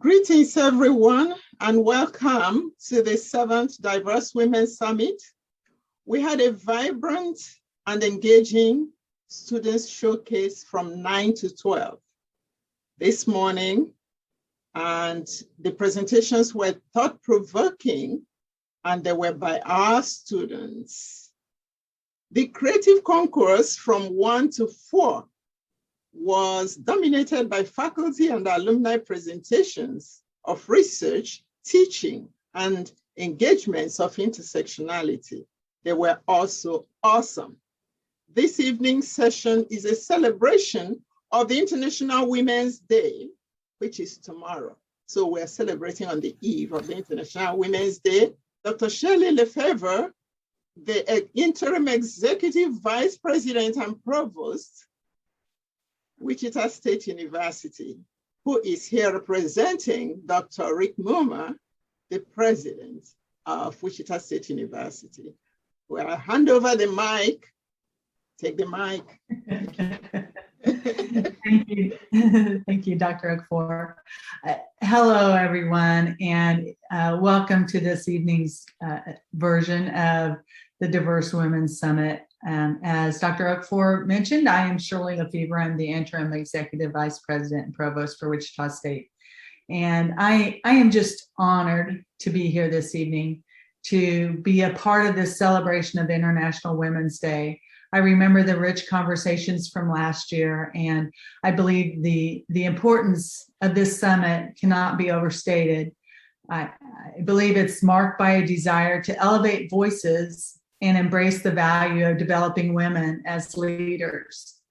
Greetings, everyone, and welcome to the 7th Diverse Women Summit. We had a vibrant and engaging students showcase from 9 to 12 this morning, and the presentations were thought-provoking, and they were by our students. The creative concourse from 1 to 4 was dominated by faculty and alumni presentations of research, teaching, and engagements of intersectionality. They were also awesome. This evening's session is a celebration of the International Women's Day, which is tomorrow. So we're celebrating on the eve of the International Women's Day. Dr. Shirley Lefevre, the interim executive vice president and provost, Wichita State University, who is here representing Dr. Rick Mumma, the president of Wichita State University. Well, I'll hand over the mic. Take the mic. Thank you. Thank you, Dr. Okfor. Hello, everyone, and welcome to this evening's version of the Diverse Women Summit. As Dr. Okfor mentioned, I am Shirley Lefevre. I'm the interim executive vice president and provost for Wichita State. And I am just honored to be here this evening to be a part of this celebration of International Women's Day. I remember the rich conversations from last year, and I believe the importance of this summit cannot be overstated. I believe it's marked by a desire to elevate voices and embrace the value of developing women as leaders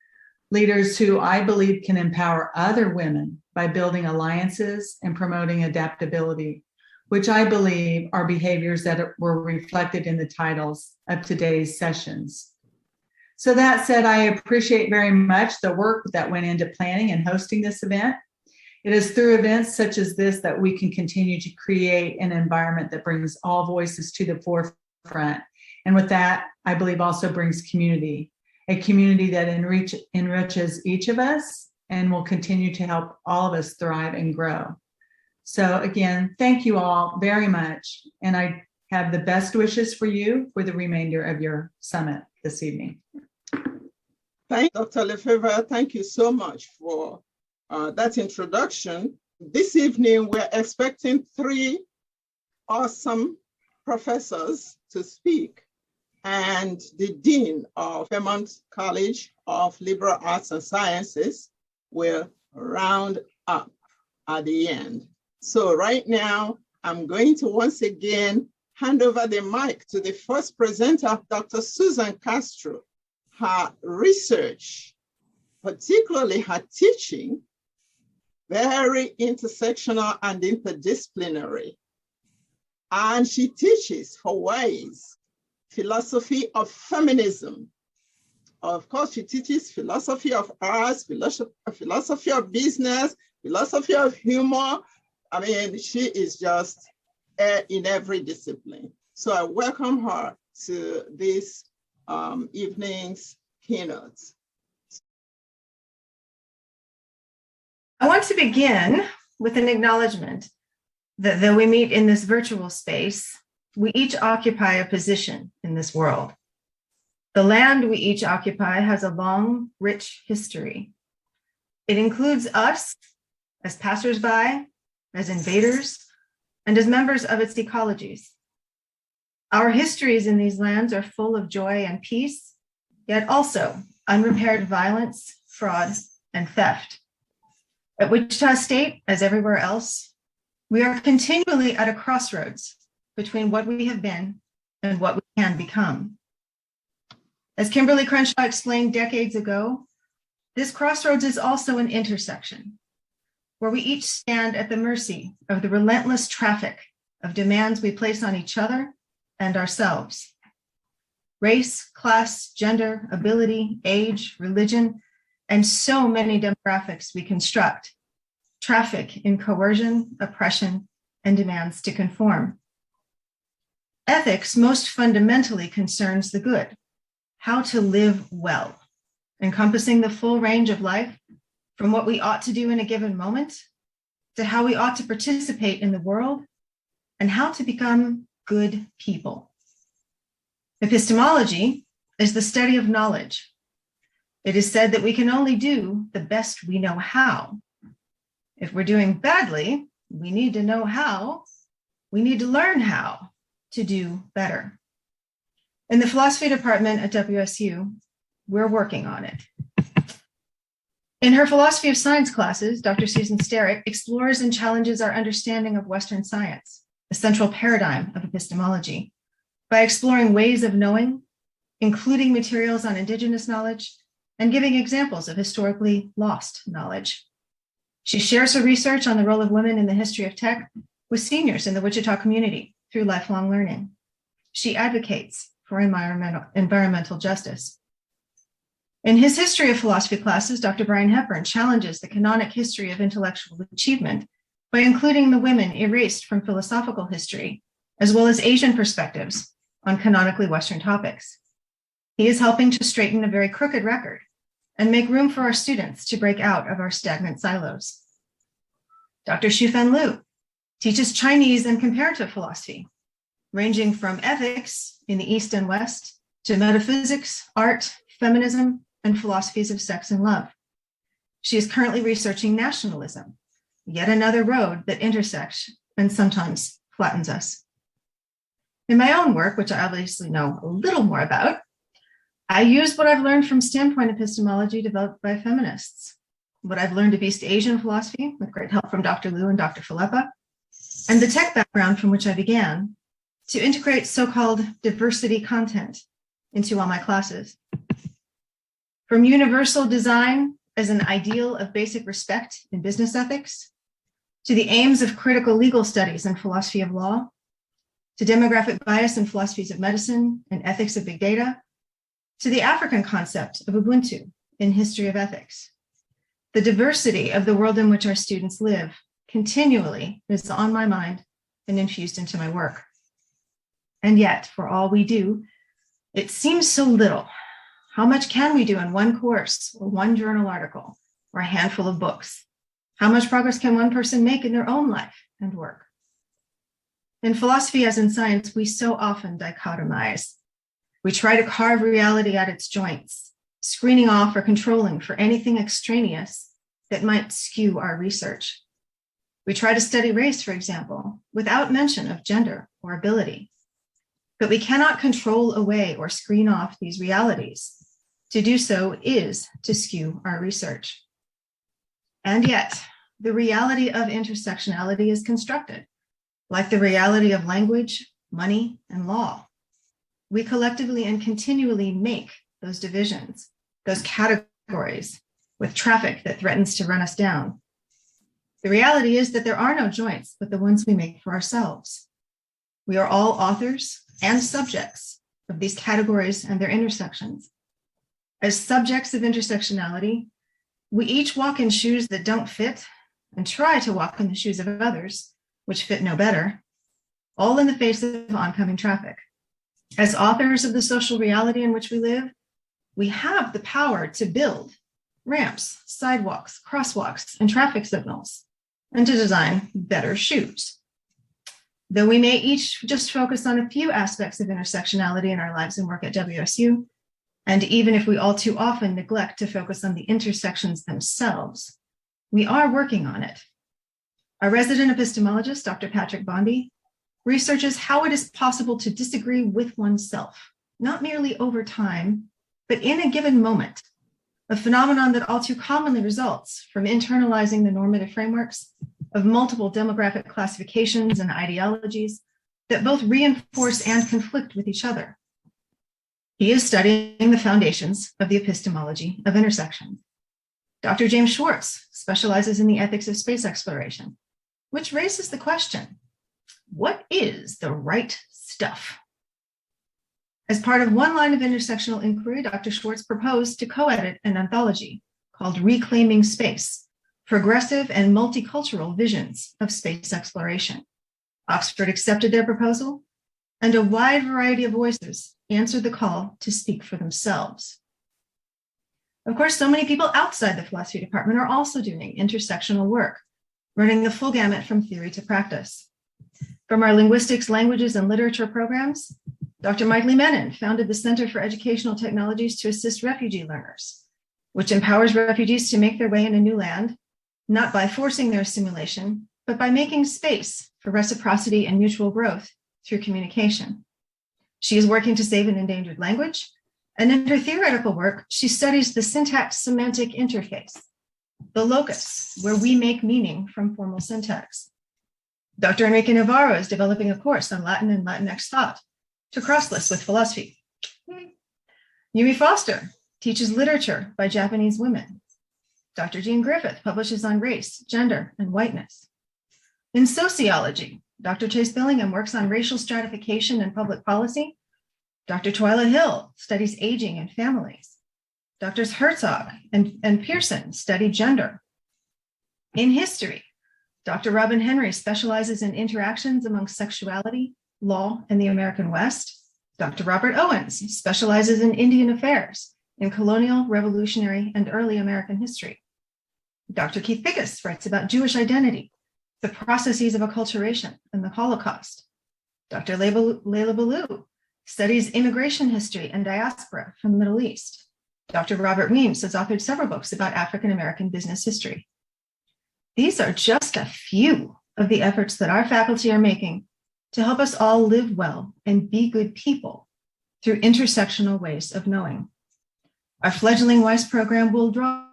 who I believe can empower other women by building alliances and promoting adaptability, which I believe are behaviors that were reflected in the titles of today's sessions. So that said, I appreciate very much the work that went into planning and hosting this event. It is through events such as this that we can continue to create an environment that brings all voices to the forefront. And with that, I believe also brings community, a community that enriches each of us and will continue to help all of us thrive and grow. So again, thank you all very much. And I have the best wishes for you for the remainder of your summit this evening. Thank you, Dr. Lefevre. Thank you so much for that introduction. This evening, we're expecting 3 awesome professors to speak, and the Dean of Vermont College of Liberal Arts and Sciences will round up at the end. So right now, I'm going to once again hand over the mic to the first presenter, Dr. Susan Castro. Her research, particularly her teaching, very intersectional and interdisciplinary. And she teaches Hawaii's philosophy of feminism. Of course, she teaches philosophy of arts, philosophy of business, philosophy of humor. I mean, she is just in every discipline. So I welcome her to this evening's keynote. I want to begin with an acknowledgement that though we meet in this virtual space, we each occupy a position in this world. The land we each occupy has a long, rich history. It includes us as passersby, as invaders, and as members of its ecologies. Our histories in these lands are full of joy and peace, yet also unrepaired violence, fraud, and theft. At Wichita State, as everywhere else, we are continually at a crossroads between what we have been and what we can become. As Kimberly Crenshaw explained decades ago, this crossroads is also an intersection where we each stand at the mercy of the relentless traffic of demands we place on each other and ourselves. Race, class, gender, ability, age, religion, and so many demographics we construct traffic in coercion, oppression, and demands to conform. Ethics most fundamentally concerns the good, how to live well, encompassing the full range of life from what we ought to do in a given moment to how we ought to participate in the world and how to become good people. Epistemology is the study of knowledge. It is said that we can only do the best we know how. If we're doing badly, we need to know how. We need to learn how to do better. In the philosophy department at WSU, we're working on it. In her philosophy of science classes, Dr. Susan Sterrick explores and challenges our understanding of Western science, the central paradigm of epistemology, by exploring ways of knowing, including materials on indigenous knowledge, and giving examples of historically lost knowledge. She shares her research on the role of women in the history of tech with seniors in the Wichita community through lifelong learning. She advocates for environmental justice. In his history of philosophy classes, Dr. Brian Hepburn challenges the canonic history of intellectual achievement by including the women erased from philosophical history, as well as Asian perspectives on canonically Western topics. He is helping to straighten a very crooked record and make room for our students to break out of our stagnant silos. Dr. Shufan Liu teaches Chinese and comparative philosophy, ranging from ethics in the East and West to metaphysics, art, feminism, and philosophies of sex and love. She is currently researching nationalism, yet another road that intersects and sometimes flattens us. In my own work, which I obviously know a little more about, I use what I've learned from standpoint epistemology developed by feminists, what I've learned of East Asian philosophy with great help from Dr. Liu and Dr. Filippa, and the tech background from which I began to integrate so-called diversity content into all my classes. From universal design as an ideal of basic respect in business ethics, to the aims of critical legal studies and philosophy of law, to demographic bias in philosophies of medicine and ethics of big data, to the African concept of Ubuntu in history of ethics. The diversity of the world in which our students live continually is on my mind and infused into my work. And yet, for all we do, it seems so little. How much can we do in one course or one journal article or a handful of books? How much progress can one person make in their own life and work? In philosophy, as in science, we so often dichotomize. We try to carve reality at its joints, screening off or controlling for anything extraneous that might skew our research. We try to study race, for example, without mention of gender or ability. But we cannot control away or screen off these realities. To do so is to skew our research. And yet, the reality of intersectionality is constructed, like the reality of language, money, and law. We collectively and continually make those divisions, those categories, with traffic that threatens to run us down. The reality is that there are no joints but the ones we make for ourselves. We are all authors and subjects of these categories and their intersections. As subjects of intersectionality, we each walk in shoes that don't fit and try to walk in the shoes of others, which fit no better, all in the face of oncoming traffic. As authors of the social reality in which we live, we have the power to build ramps, sidewalks, crosswalks, and traffic signals, and to design better shoes. Though we may each just focus on a few aspects of intersectionality in our lives and work at WSU, and even if we all too often neglect to focus on the intersections themselves, we are working on it. Our resident epistemologist, Dr. Patrick Bondi, researches how it is possible to disagree with oneself, not merely over time, but in a given moment, a phenomenon that all too commonly results from internalizing the normative frameworks of multiple demographic classifications and ideologies that both reinforce and conflict with each other. He is studying the foundations of the epistemology of intersection. Dr. James Schwartz specializes in the ethics of space exploration, which raises the question, what is the right stuff? As part of one line of intersectional inquiry, Dr. Schwartz proposed to co-edit an anthology called Reclaiming Space, Progressive and Multicultural Visions of Space Exploration. Oxford accepted their proposal, and a wide variety of voices answered the call to speak for themselves. Of course, so many people outside the philosophy department are also doing intersectional work, running the full gamut from theory to practice. From our linguistics, languages, and literature programs, Dr. Mike Menon founded the Center for Educational Technologies to Assist Refugee Learners, which empowers refugees to make their way in a new land, not by forcing their assimilation, but by making space for reciprocity and mutual growth through communication. She is working to save an endangered language, and in her theoretical work, she studies the syntax-semantic interface, the locus where we make meaning from formal syntax. Dr. Enrique Navarro is developing a course on Latin and Latinx thought to cross-list with philosophy. Yumi Foster teaches literature by Japanese women. Dr. Jean Griffith publishes on race, gender, and whiteness. In sociology, Dr. Chase Billingham works on racial stratification and public policy. Dr. Twyla Hill studies aging and families. Drs. Herzog and Pearson study gender. In history, Dr. Robin Henry specializes in interactions among sexuality, law, and the American West. Dr. Robert Owens specializes in Indian affairs, in colonial, revolutionary, and early American history. Dr. Keith Pickus writes about Jewish identity, the processes of acculturation, and the Holocaust. Dr. Leila Balou studies immigration history and diaspora from the Middle East. Dr. Robert Weems has authored several books about African-American business history. These are just a few of the efforts that our faculty are making to help us all live well and be good people through intersectional ways of knowing. Our fledgling WISE program will draw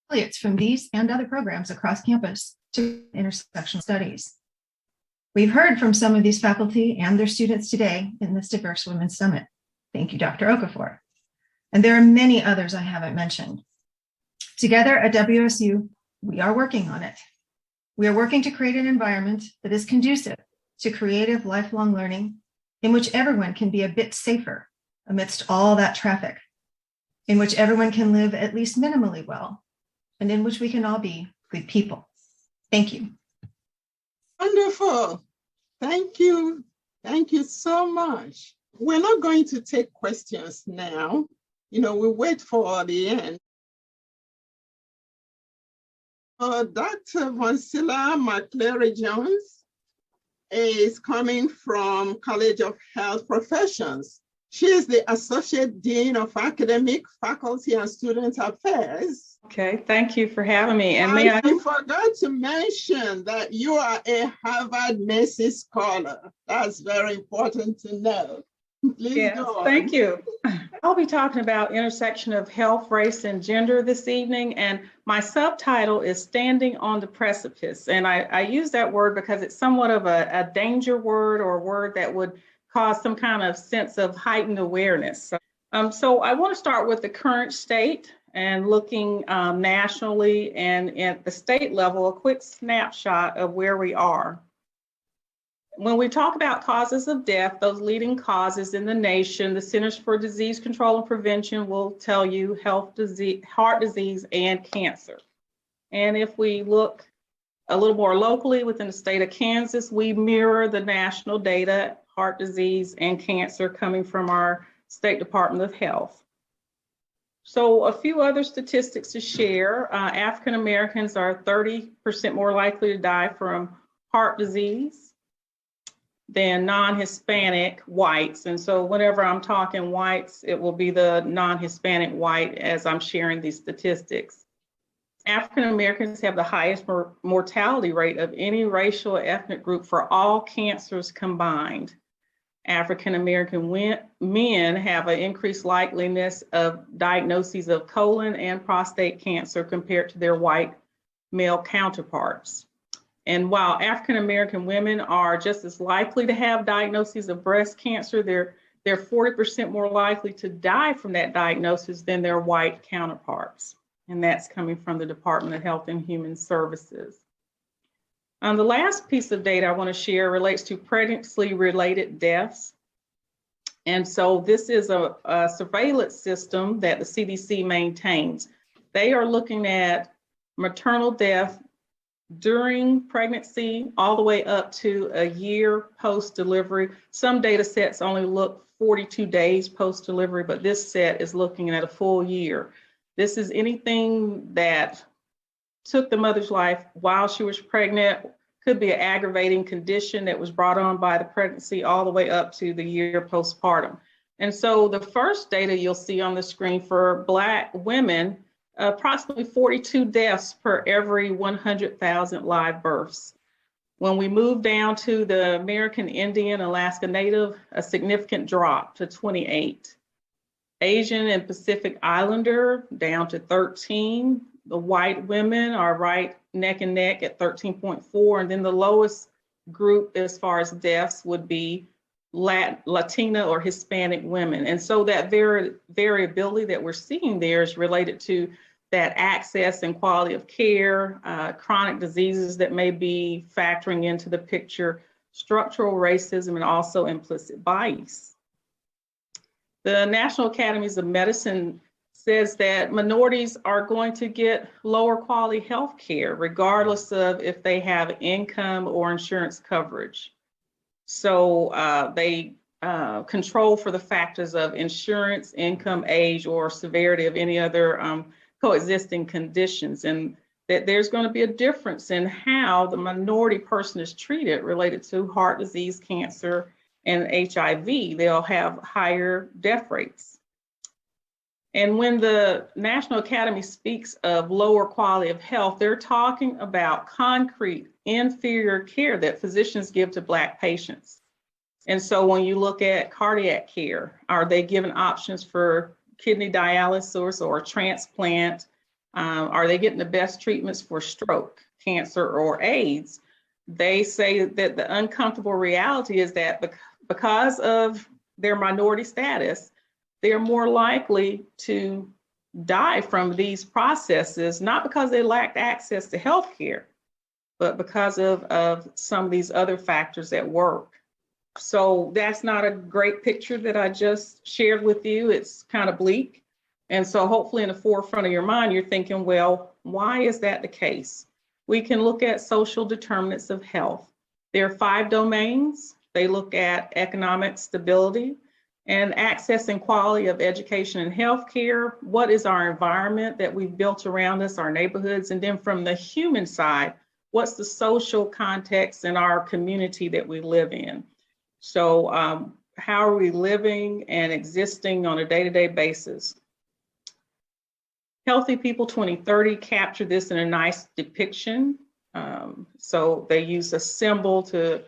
affiliates from these and other programs across campus to intersectional studies. We've heard from some of these faculty and their students today in this Diverse Women's Summit. Thank you, Dr. Okafor. And there are many others I haven't mentioned. Together at WSU, we are working on it. We are working to create an environment that is conducive to creative lifelong learning, in which everyone can be a bit safer amidst all that traffic, in which everyone can live at least minimally well, and in which we can all be good people. Thank you. Wonderful. Thank you. Thank you so much. We're not going to take questions now. We wait for the end. Dr. Vansila McCleary-Jones is coming from College of Health Professions. She is the Associate Dean of Academic, Faculty, and Student Affairs. Okay, thank you for having me. And I forgot to mention that you are a Harvard Massey Scholar. That's very important to know. Please go on. Thank you. I'll be talking about intersection of health, race, and gender this evening, and my subtitle is Standing on the Precipice. And I use that word because it's somewhat of a danger word, or a word that would cause some kind of sense of heightened awareness. So I want to start with the current state and looking nationally and at the state level, a quick snapshot of where we are. When we talk about causes of death, those leading causes in the nation, the Centers for Disease Control and Prevention will tell you heart disease, and cancer. And if we look a little more locally within the state of Kansas, we mirror the national data, heart disease and cancer coming from our State Department of Health. So a few other statistics to share. African Americans are 30% more likely to die from heart disease than non-Hispanic whites. And so whenever I'm talking whites, it will be the non-Hispanic white as I'm sharing these statistics. African Americans have the highest mortality rate of any racial or ethnic group for all cancers combined. African American men have an increased likeliness of diagnoses of colon and prostate cancer compared to their white male counterparts. And while African American women are just as likely to have diagnoses of breast cancer, they're 40% more likely to die from that diagnosis than their white counterparts. And that's coming from the Department of Health and Human Services. The last piece of data I want to share relates to pregnancy-related deaths. And so this is a surveillance system that the CDC maintains. They are looking at maternal death during pregnancy all the way up to a year post-delivery. Some data sets only look 42 days post-delivery, but this set is looking at a full year. This is anything that took the mother's life while she was pregnant, could be an aggravating condition that was brought on by the pregnancy all the way up to the year postpartum. And so the first data you'll see on the screen for Black women, approximately 42 deaths per every 100,000 live births. When we move down to the American Indian, Alaska Native, a significant drop to 28. Asian and Pacific Islander down to 13. The white women are right neck and neck at 13.4. And then the lowest group as far as deaths would be Latina or Hispanic women. And so that variability that we're seeing there is related to that access and quality of care, chronic diseases that may be factoring into the picture, structural racism, and also implicit bias. The National Academies of Medicine says that minorities are going to get lower quality health care, regardless of if they have income or insurance coverage. So they control for the factors of insurance, income, age, or severity of any other coexisting conditions, and that there's going to be a difference in how the minority person is treated related to heart disease, cancer, and HIV. They'll have higher death rates. And when the National Academy speaks of lower quality of health, they're talking about concrete, inferior care that physicians give to Black patients. And so when you look at cardiac care, are they given options for kidney dialysis or transplant? Are they getting the best treatments for stroke, cancer, or AIDS? They say that the uncomfortable reality is that because of their minority status, they're more likely to die from these processes, not because they lacked access to health care, but because of some of these other factors at work. So that's not a great picture that I just shared with you. It's kind of bleak. And so hopefully in the forefront of your mind, you're thinking, well, why is that the case? We can look at social determinants of health. There are 5 domains. They look at economic stability and access and quality of education and healthcare. What is our environment that we've built around us, our neighborhoods? And then from the human side, what's the social context in our community that we live in? So how are we living and existing on a day-to-day basis? Healthy People 2030 captured this in a nice depiction. So they use a symbol to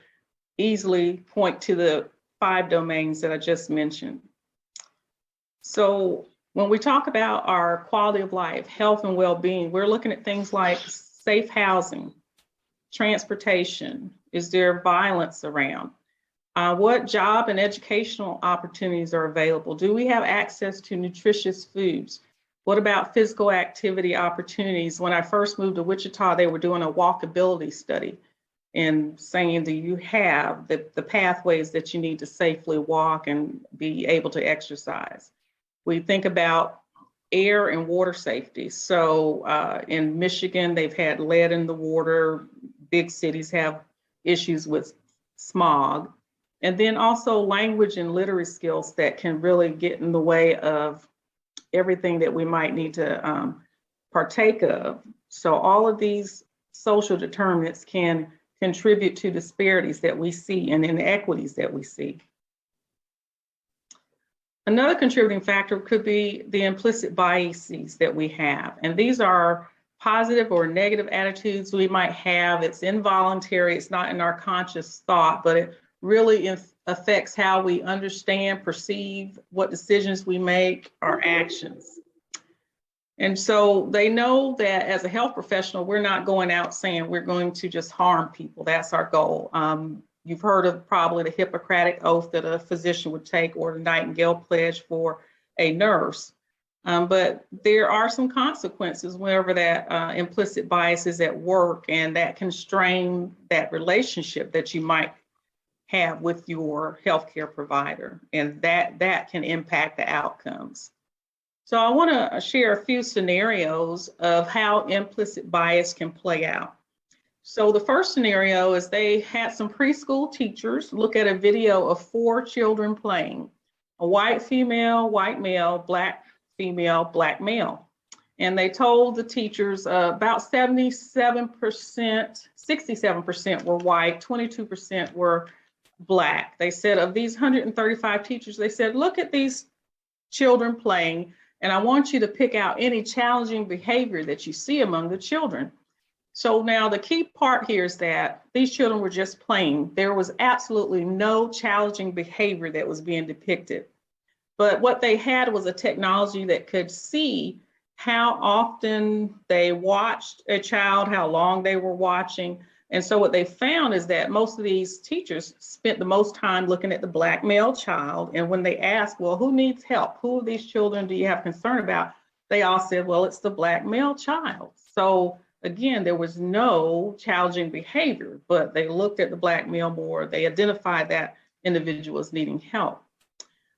easily point to the 5 domains that I just mentioned. So when we talk about our quality of life, health and well-being, we're looking at things like safe housing, transportation. Is there violence around? What job and educational opportunities are available? Do we have access to nutritious foods? What about physical activity opportunities? When I first moved to Wichita, they were doing a walkability study and saying, do you have the pathways that you need to safely walk and be able to exercise? We think about air and water safety. So in Michigan, they've had lead in the water. Big cities have issues with smog. And then also language and literacy skills that can really get in the way of everything that we might need to partake of. So all of these social determinants can contribute to disparities that we see and inequities that we see. Another contributing factor could be the implicit biases that we have. And these are positive or negative attitudes we might have. It's involuntary, it's not in our conscious thought, but it really affects how we understand, perceive, what decisions we make, our actions. And so they know that as a health professional, we're not going out saying we're going to just harm people. That's our goal. You've heard of probably the Hippocratic oath that a physician would take, or the Nightingale pledge for a nurse. But there are some consequences whenever that implicit bias is at work, and that can strain that relationship that you might have with your healthcare provider, and that can impact the outcomes. So I want to share a few scenarios of how implicit bias can play out. So the first scenario is they had some preschool teachers look at a video of 4 children playing, a white female, white male, black female, black male. And they told the teachers about 67% were white, 22% were Black. They said of these 135 teachers, they said, look at these children playing, and I want you to pick out any challenging behavior that you see among the children. So now the key part here is that these children were just playing. There was absolutely no challenging behavior that was being depicted. But what they had was a technology that could see how often they watched a child, how long they were watching. And so what they found is that most of these teachers spent the most time looking at the Black male child. And when they asked, well, who needs help? Who of these children do you have concern about? They all said, well, it's the Black male child. So again, there was no challenging behavior, but they looked at the Black male more. They identified that individual as needing help.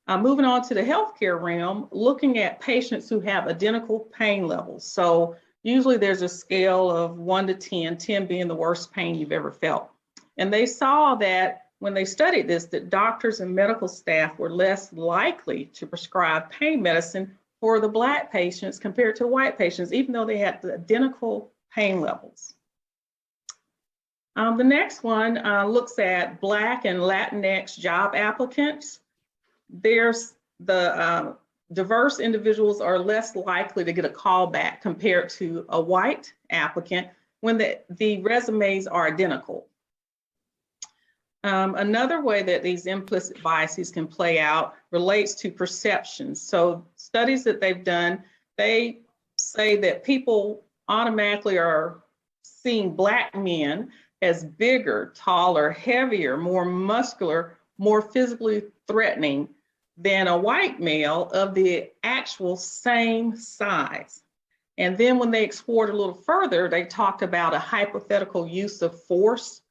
Moving on to the healthcare realm, looking at patients who have identical pain levels. So usually there's a scale of 1 to 10, 10 being the worst pain you've ever felt. And they saw that when they studied this, that doctors and medical staff were less likely to prescribe pain medicine for the Black patients compared to white patients, even though they had the identical pain levels. The next one looks at Black and Latinx job applicants. There's the diverse individuals are less likely to get a call back compared to a white applicant when the resumes are identical. Another way that these implicit biases can play out relates to perceptions. So studies that they've done, they say that people automatically are seeing Black men as bigger, taller, heavier, more muscular, more physically threatening than a white male of the actual same size. And then when they explored a little further, they talked about a hypothetical use of force,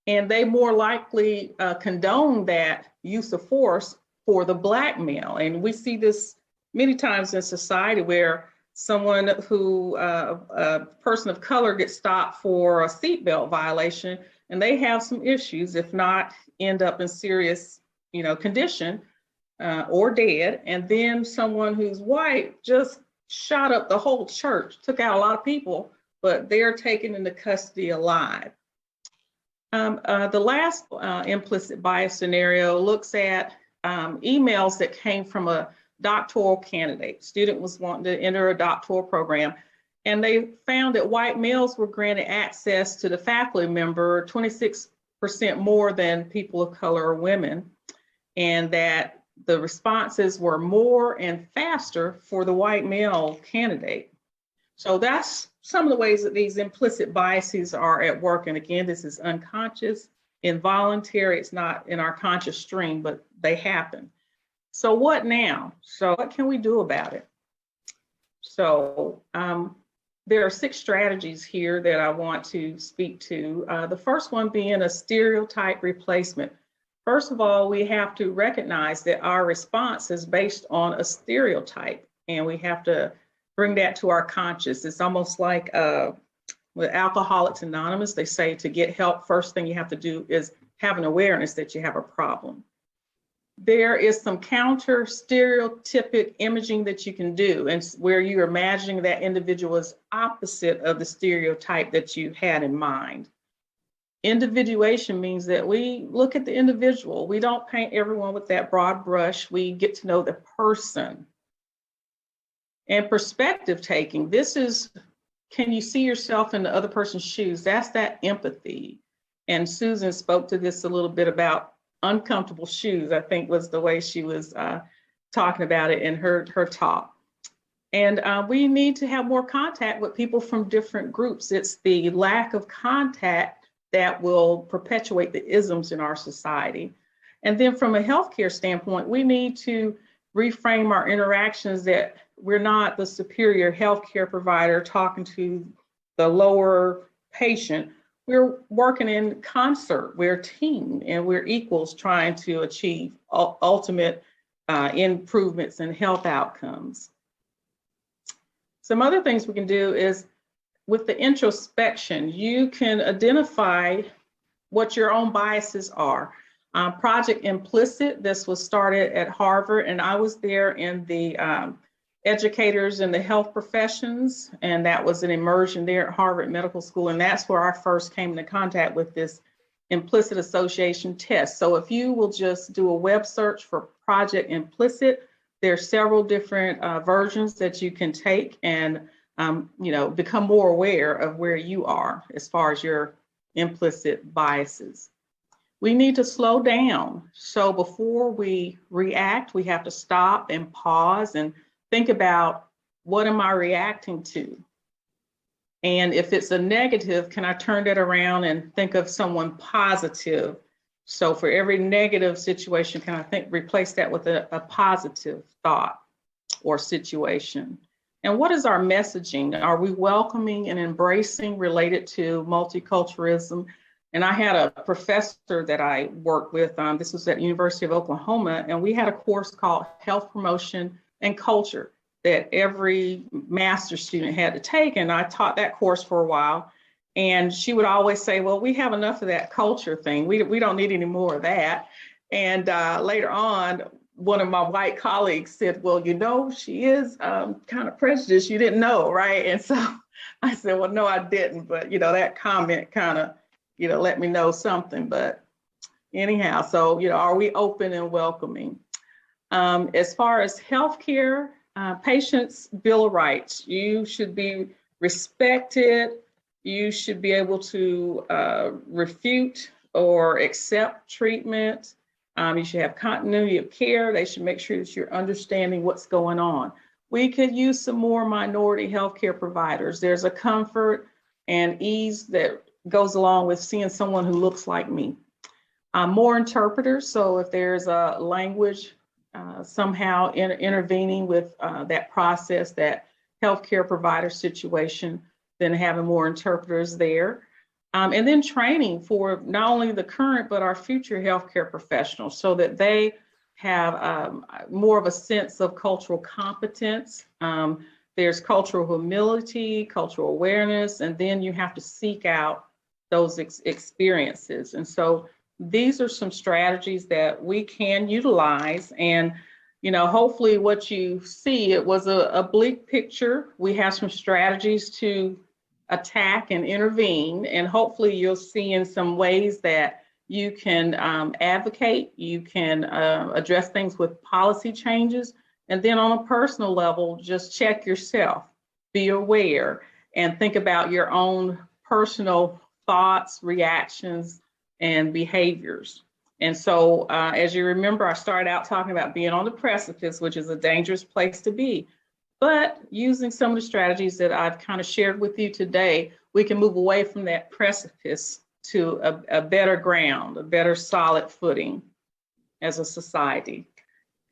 and they more likely condone that use of force for the Black male. And we see this many times in society where someone who, a person of color gets stopped for a seatbelt violation, and they have some issues, if not end up in serious, condition, or dead, and then someone who's white just shot up the whole church, took out a lot of people, but they're taken into custody alive. The last implicit bias scenario looks at emails that came from a doctoral candidate. Student was wanting to enter a doctoral program, and they found that white males were granted access to the faculty member 26% more than people of color or women, and that the responses were more and faster for the white male candidate. So that's some of the ways that these implicit biases are at work. And again, this is unconscious, involuntary. It's not in our conscious stream, but they happen. So what now? So what can we do about it? So there are 6 strategies here that I want to speak to. The first one being a stereotype replacement. First of all, we have to recognize that our response is based on a stereotype, and we have to bring that to our conscious. It's almost like with Alcoholics Anonymous, they say to get help, first thing you have to do is have an awareness that you have a problem. There is some counter stereotypic imaging that you can do, and where you're imagining that individual is opposite of the stereotype that you had in mind. Individuation means that we look at the individual. We don't paint everyone with that broad brush. We get to know the person. And perspective taking, this is, can you see yourself in the other person's shoes? That's that empathy. And Susan spoke to this a little bit about uncomfortable shoes, I think was the way she was talking about it in her talk. And we need to have more contact with people from different groups. It's the lack of contact that will perpetuate the isms in our society. And then from a healthcare standpoint, we need to reframe our interactions that we're not the superior healthcare provider talking to the lower patient. We're working in concert, we're a team, and we're equals trying to achieve ultimate improvements in health outcomes. Some other things we can do is with the introspection, you can identify what your own biases are. Project Implicit, this was started at Harvard, and I was there in the educators in the health professions, and that was an immersion there at Harvard Medical School. And that's where I first came into contact with this implicit association test. So if you will just do a web search for Project Implicit, there are several different versions that you can take and become more aware of where you are as far as your implicit biases. We need to slow down. So before we react, we have to stop and pause and think about, what am I reacting to? And if it's a negative, can I turn that around and think of someone positive? So for every negative situation, can I replace that with a positive thought or situation? And what is our messaging? Are we welcoming and embracing related to multiculturalism? And I had a professor that I worked with, this was at University of Oklahoma, and we had a course called Health Promotion and Culture that every master's student had to take. And I taught that course for a while. And she would always say, well, we have enough of that culture thing. We don't need any more of that. And later on, one of my white colleagues said, well, she is kind of prejudiced. You didn't know, right? And so I said, well, no, I didn't. But, that comment kind of, let me know something. But anyhow, so, are we open and welcoming? As far as healthcare, patients' Bill of Rights, you should be respected. You should be able to refute or accept treatment. You should have continuity of care. They should make sure that you're understanding what's going on. We could use some more minority healthcare providers. There's a comfort and ease that goes along with seeing someone who looks like me. More interpreters. So if there's a language somehow intervening with that process, that healthcare provider situation, then having more interpreters there. And then training for not only the current, but our future healthcare professionals so that they have more of a sense of cultural competence. There's cultural humility, cultural awareness, and then you have to seek out those experiences. And so these are some strategies that we can utilize. And, hopefully what you see, it was a bleak picture. We have some strategies to attack and intervene. And hopefully you'll see in some ways that you can advocate, you can address things with policy changes. And then on a personal level, just check yourself, be aware, and think about your own personal thoughts, reactions, and behaviors. And so as you remember, I started out talking about being on the precipice, which is a dangerous place to be. But using some of the strategies that I've kind of shared with you today, we can move away from that precipice to a better ground, a better solid footing as a society.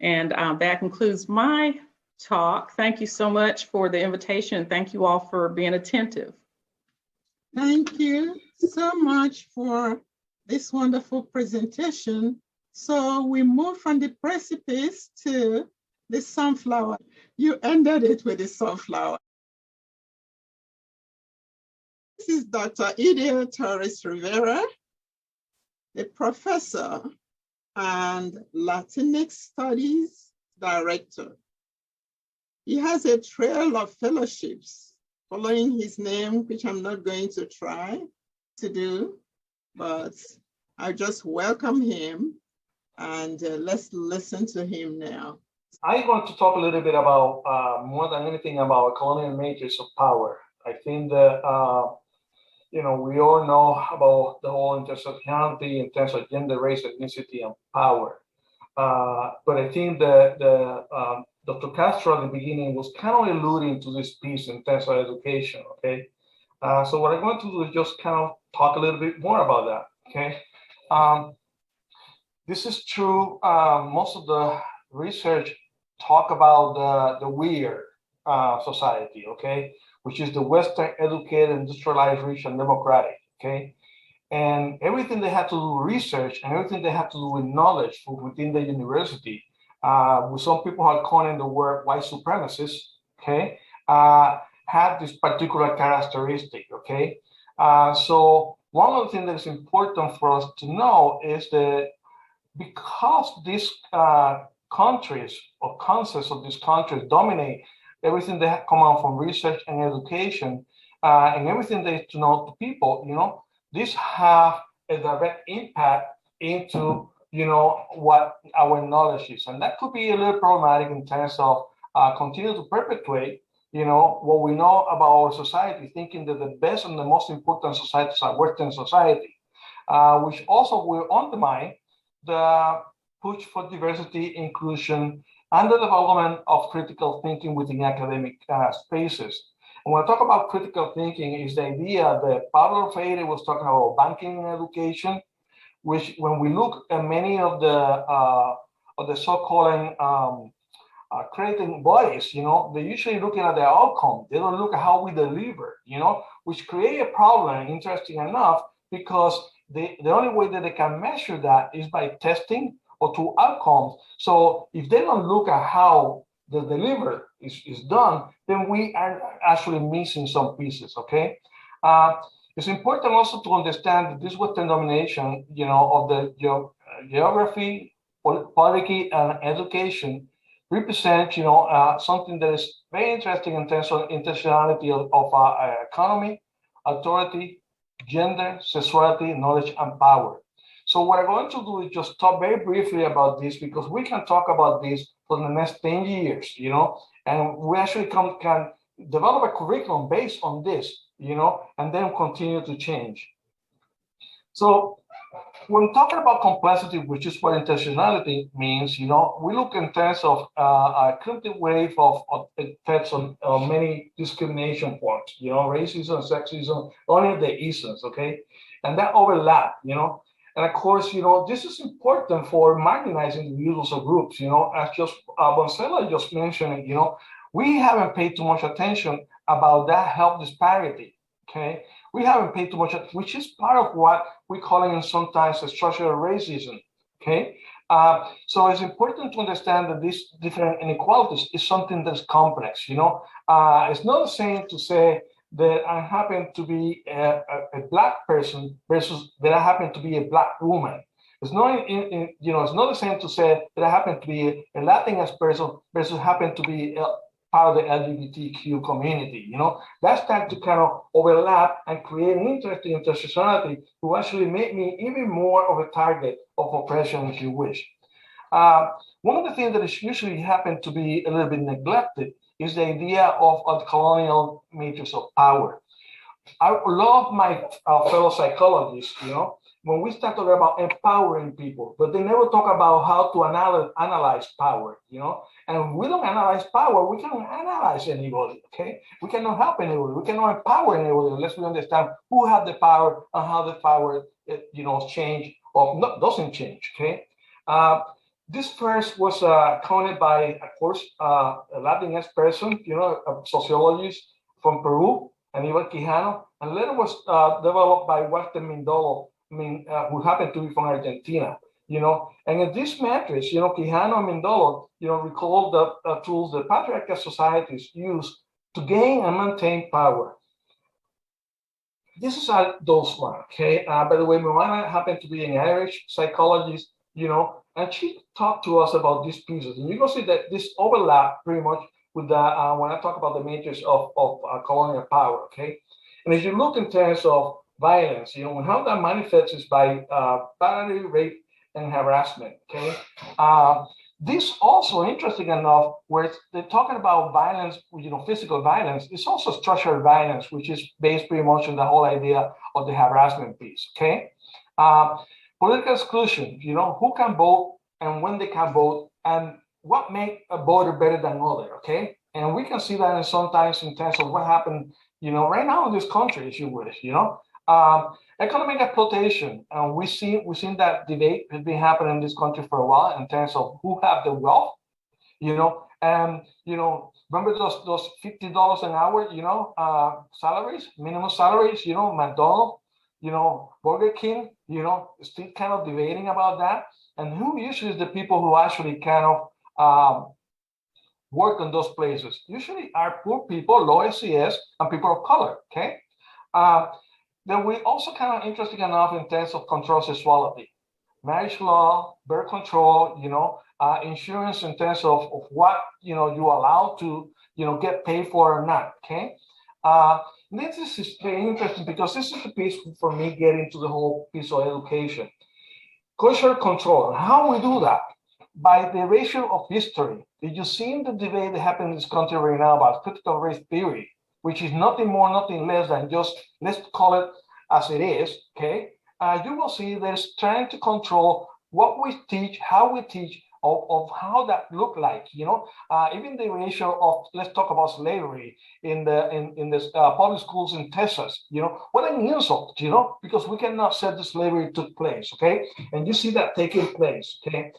And that concludes my talk. Thank you so much for the invitation. Thank you all for being attentive. Thank you so much for this wonderful presentation. So we move from the precipice to the sunflower. You ended it with the sunflower. This is Dr. Idia Torres Rivera, a professor and Latinx Studies Director. He has a trail of fellowships following his name, which I'm not going to try to do, but I just welcome him and let's listen to him now. I want to talk a little bit about, more than anything, about colonial matrix of power. I think that, we all know about the whole intersectionality in terms of gender, race, ethnicity, and power. But I think that Dr. Castro at the beginning was kind of alluding to this piece in terms of education, okay? So what I want to do is just kind of talk a little bit more about that, okay? This is true. Most of the research talk about the weird society, okay, which is the Western educated, industrialized, rich, and democratic, okay? And everything they have to do research and everything they have to do with knowledge within the university, some people are calling the word white supremacist, okay, have this particular characteristic, okay? So one of the things that's important for us to know is that because these countries or concepts of these countries dominate everything that come out from research and education, and everything that is to know to people, this have a direct impact into, what our knowledge is. And that could be a little problematic in terms of continue to perpetuate, what we know about our society, thinking that the best and the most important societies are Western society, which also will undermine the push for diversity, inclusion, and the development of critical thinking within academic spaces. And when I talk about critical thinking, is the idea that Pablo Freire was talking about banking and education, which when we look at many of the so-called creating bodies, they're usually looking at the outcome. They don't look at how we deliver, which create a problem, interesting enough, because the only way that they can measure that is by testing or through outcomes. So if they don't look at how the delivery is done, then we are actually missing some pieces, okay? It's important also to understand that this Western domination, of the geography, politics, and education represents, something that is very interesting in terms of intersectionality of economy, authority, gender, sexuality, knowledge, and power. So what I'm going to do is just talk very briefly about this, because we can talk about this for the next 10 years, and we actually can develop a curriculum based on this, and then continue to change. So when talking about complexity, which is what intersectionality means, we look in terms of a cumulative wave of effects on many discrimination forms, racism, sexism, only the isms, okay? And that overlap, And of course, this is important for marginalizing individuals or groups, as just Marcela just mentioned, we haven't paid too much attention about that health disparity, okay? We haven't paid too much, which is part of what we're calling sometimes a structural racism, okay? So it's important to understand that these different inequalities is something that's complex, It's not the same to say that I happen to be a Black person versus that I happen to be a Black woman. It's not, it's not the same to say that I happen to be a Latinx person versus happen to be part of the LGBTQ community. That's time to kind of overlap and create an interesting intersectionality to actually make me even more of a target of oppression, if you wish. One of the things that is usually happen to be a little bit neglected is the idea of a colonial matrix of power. I love my fellow psychologists, when we start talking about empowering people, but they never talk about how to analyze power, And we don't analyze power, we cannot analyze anybody, okay? We cannot help anybody, we cannot empower anybody unless we understand who have the power and how the power, change or doesn't change, okay? This first was coined by, of course, a Latinx person, a sociologist from Peru, Aníbal Quijano, and later was developed by Walter Mindolo, who happened to be from Argentina, And in this matrix, Quijano and Mindolo, recall the tools that patriarchal societies use to gain and maintain power. This is those one, okay? By the way, Moana happened to be an Irish psychologist, and she talked to us about these pieces. And you can see that this overlap pretty much with the, when I talk about the matrix of colonial power, okay? And if you look in terms of violence, how that manifests is by battery, rape, and harassment, okay? This also, interesting enough, where they're talking about violence, physical violence, it's also structural violence, which is based pretty much on the whole idea of the harassment piece, okay? Political exclusion, who can vote and when they can vote, and what make a voter better than other, okay? And we can see that in sometimes in terms of what happened, right now in this country, if you wish, economic exploitation. And we've seen that debate has been happening in this country for a while in terms of who have the wealth, and remember those $50 an hour, salaries, minimum salaries, McDonald's, Burger King, still kind of debating about that. And who usually is the people who actually kind of work in those places? Usually are poor people, low SES, and people of color, okay? Then we also kind of interesting enough in terms of control sexuality, marriage law, birth control, insurance in terms of what, you allow to, get paid for or not, okay? This is very interesting because this is the piece for me getting to the whole piece of education. Cultural control, how we do that? By the ratio of history. Did you see the debate that happened in this country right now about critical race theory, which is nothing more, nothing less than just, let's call it as it is, okay? You will see there's trying to control what we teach, how we teach, of how that look like, even the ratio of, let's talk about slavery in this public schools in Texas, what an insult, because we cannot say the slavery took place, okay? And you see that taking place, okay?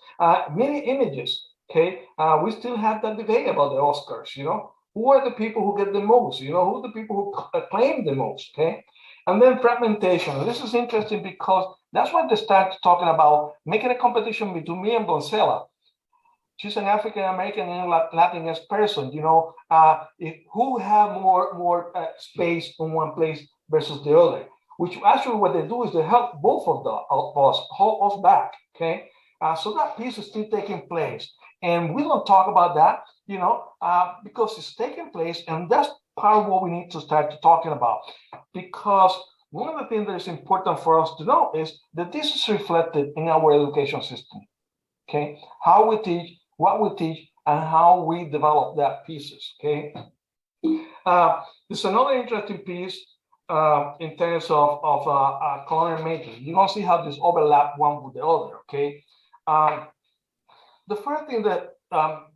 Many images, okay? We still have that debate about the Oscars, who are the people who get the most, who are the people who claim the most, okay? And then fragmentation. This is interesting because that's what they start talking about, making a competition between me and Boncella. She's an African American and Latinx person, who have more space in one place versus the other. Which actually what they do is they help both of us hold us back. Okay, so that piece is still taking place, and we don't talk about that, because it's taking place, and that's part of what we need to start talking about. Because one of the things that is important for us to know is that this is reflected in our education system. Okay, how we teach, what we teach, and how we develop that pieces. Okay, there's another interesting piece in terms of color making. You don't see how this overlap one with the other. Okay, the first thing that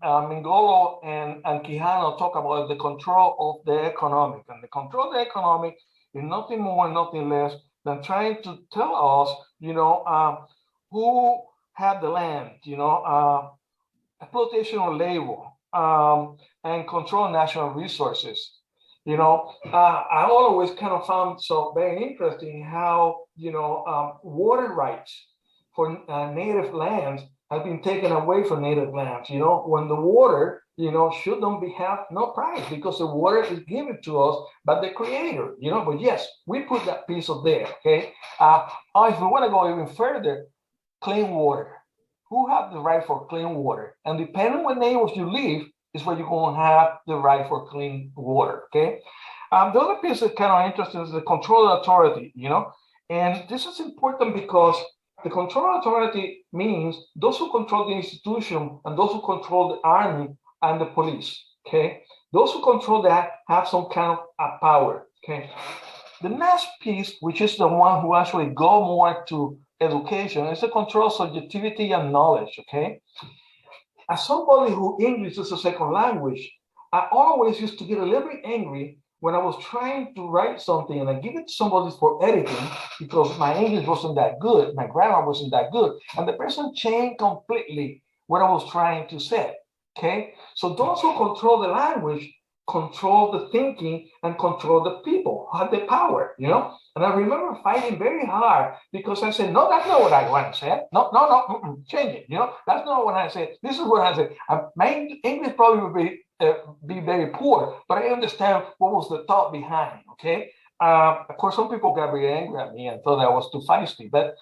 Mingolo and Quijano talk about is the control of the economic, and the control of the economic is nothing more, nothing less than trying to tell us, who had the land, exploitation of labor, and control national resources. I always kind of found so very interesting how, water rights for native lands have been taken away from native lands, when the water, shouldn't have no price because the water is given to us by the creator, but yes, we put that piece of there, okay? If we want to go even further, clean water. Who have the right for clean water? And depending on what neighborhoods you live, is where you're going to have the right for clean water, okay? The other piece that's kind of interesting is the control authority, and this is important because the control authority means those who control the institution and those who control the army and the police, okay? Those who control that have some kind of power, okay? The next piece, which is the one who actually go more to education, is the control of subjectivity and knowledge, okay? As somebody who English is a second language, I always used to get a little bit angry when I was trying to write something and I give it to somebody for editing because my English wasn't that good, my grammar wasn't that good, and the person changed completely what I was trying to say, okay? So those who control the language control the thinking and control the people, have the power, And I remember fighting very hard because I said, no, that's not what I want to say. No, change it, That's not what I said. This is what I said. My English probably would be very poor, but I understand what was the thought behind, okay? Of course, some people got very angry at me and thought I was too feisty, but,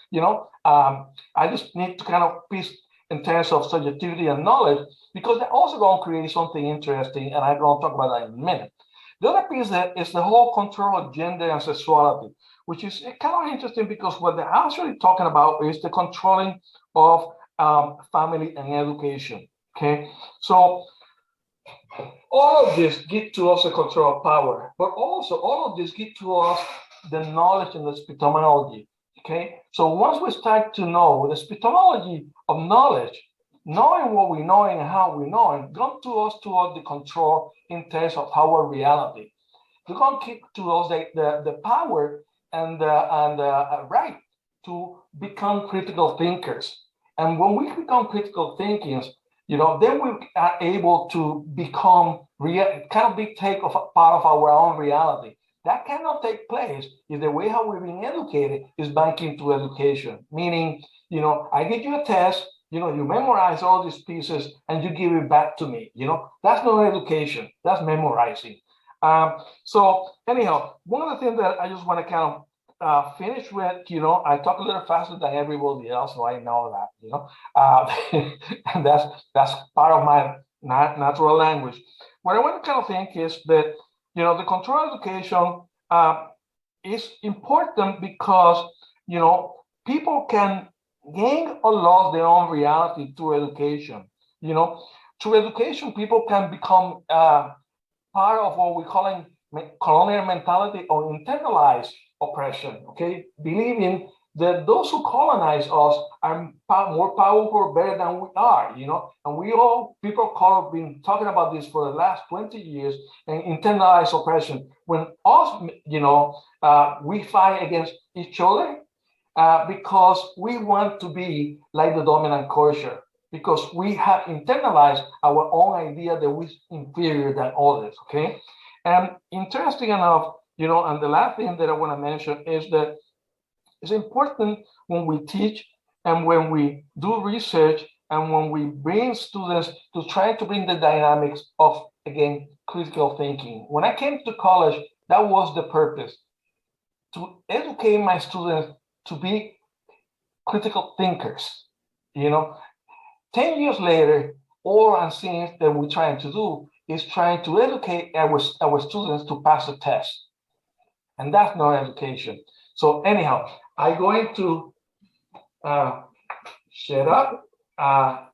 I just need to kind of piece in terms of subjectivity and knowledge, because they're also going to create something interesting, and I'm going to talk about that in a minute. The other piece that is the whole control of gender and sexuality, which is kind of interesting because what they're actually talking about is the controlling of family and education, okay? So all of this get to us the control of power, but also all of this get to us the knowledge and the epistemology, okay? So once we start to know the epistemology of knowledge, knowing what we know and how we know, and come to us towards the control in terms of our reality. They're going to keep to us the power and the right to become critical thinkers. And when we become critical thinkers, then we are able to become take of a part of our own reality. That cannot take place if the way how we're being educated is back into education. Meaning, I give you a test, you memorize all these pieces and you give it back to me. That's not education, that's memorizing. So anyhow, one of the things that I just want to kind of finish with, I talk a little faster than everybody else, so I know that, and that's part of my natural language. what I want to kind of think is that, the control education is important because, people can gain or lose their own reality through education. Through education, people can become part of what we're calling colonial mentality or internalized oppression, okay? Believing that those who colonize us are more powerful, better than we are, and people have been talking about this for the last 20 years, and internalized oppression. When us, we fight against each other because we want to be like the dominant culture, because we have internalized our own idea that we're inferior than others, okay? And interesting enough, and the last thing that I want to mention is that it's important when we teach and when we do research and when we bring students to try to bring the dynamics of, again, critical thinking. When I came to college, that was the purpose, to educate my students to be critical thinkers. 10 years later, all I'm seeing that we're trying to do is trying to educate our students to pass a test. And that's not education. So anyhow, I'm going to shut up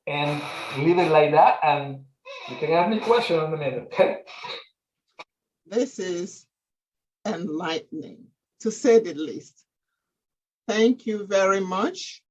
and leave it like that. And you can ask me questions in a minute, okay? This is enlightening, to say the least. Thank you very much.